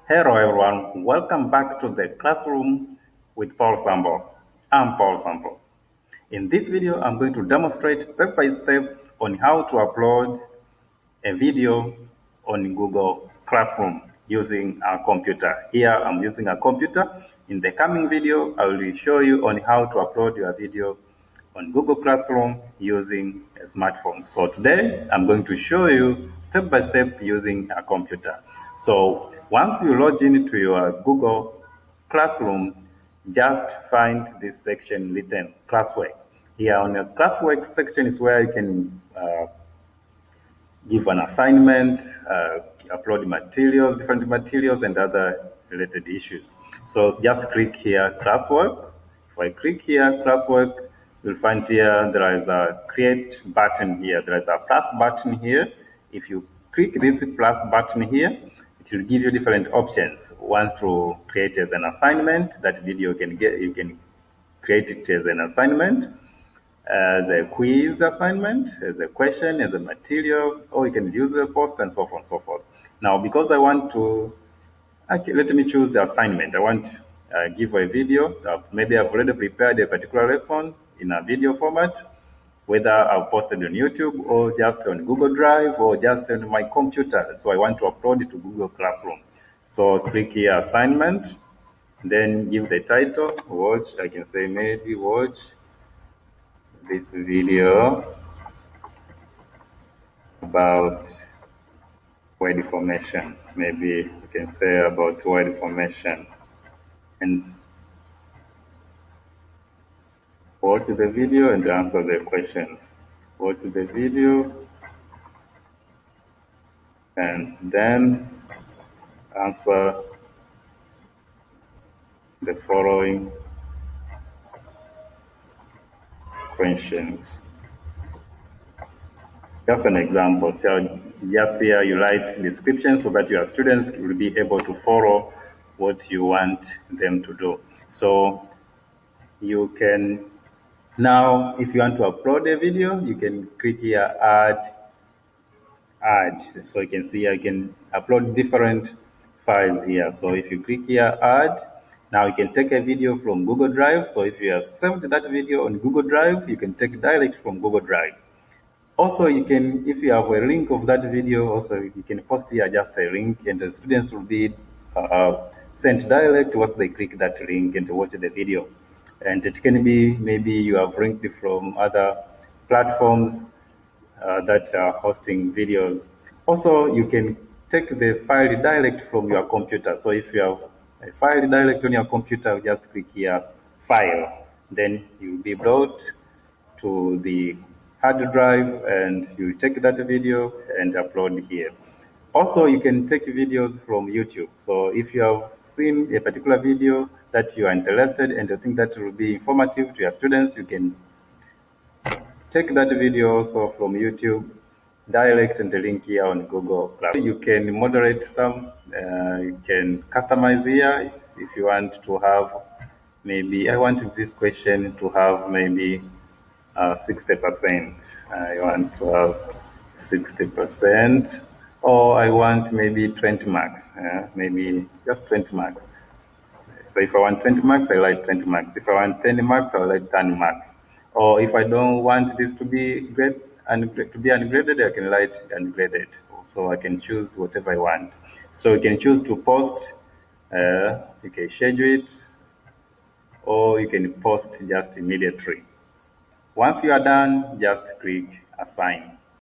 Hello everyone, welcome back to the classroom with Paul Sample. I'm Paul Sample. In this video, I'm going to demonstrate step by step on how to upload a video on Google Classroom using a computer. Here, I'm using a computer. In the coming video, I will show you on how to upload your video on Google Classroom using a smartphone. So today, I'm going to show you step by step using a computer. So once you log into your Google Classroom, just find this section written classwork. Here on the classwork section is where you can give an assignment, upload materials, different materials, and other related issues. So just click here, classwork. If I click here, classwork, you'll find here there is a create button here. There is a plus button here. If you click this plus button here, it will give you different options. One to create as an assignment. That video you can create it as an assignment, as a quiz assignment, as a question, as a material, or you can use a post and so on and so forth. Now, because I want to, let me choose the assignment. I want to give a video. Maybe I've already prepared a particular lesson in a video format, whether I've posted on YouTube or just on Google Drive or just on my computer. So I want to upload it to Google Classroom. So click here, assignment, then give the title, watch. I can say maybe watch this video about word formation. Maybe you can say about word formation and watch the video and answer the questions. Watch the video and then answer the following questions. Just an example. So just here you write description so that your students will be able to follow what you want them to do. So you can now, if you want to upload a video, you can click here, add. So you can see I can upload different files here. So if you click here, add, now you can take a video from Google Drive. So if you have saved that video on Google Drive, you can take direct from Google Drive. Also, you can, if you have a link of that video, also you can post here just a link, and the students will be sent direct once they click that link and watch the video. And it can be maybe you have linked from other platforms that are hosting videos. Also, you can take the file direct from your computer. So if you have a file direct on your computer, just click here, file. Then you'll be brought to the hard drive and you take that video and upload here. Also, you can take videos from YouTube. So if you have seen a particular video that you are interested and you think that will be informative to your students, you can take that video also from YouTube, direct and the link here on Google Classroom. You can moderate some, you can customize here if you want to have, maybe I want this question to have maybe 60%. I want to have 60%, or I want maybe 20 marks, maybe just 20 marks. So if I want 20 marks, I write 20 marks. If I want 10 marks, I'll write 10 marks. Or if I don't want this to be ungraded, I can write ungraded. So I can choose whatever I want. So you can choose to post, you can schedule it, or you can post just immediately. Once you are done, just click assign.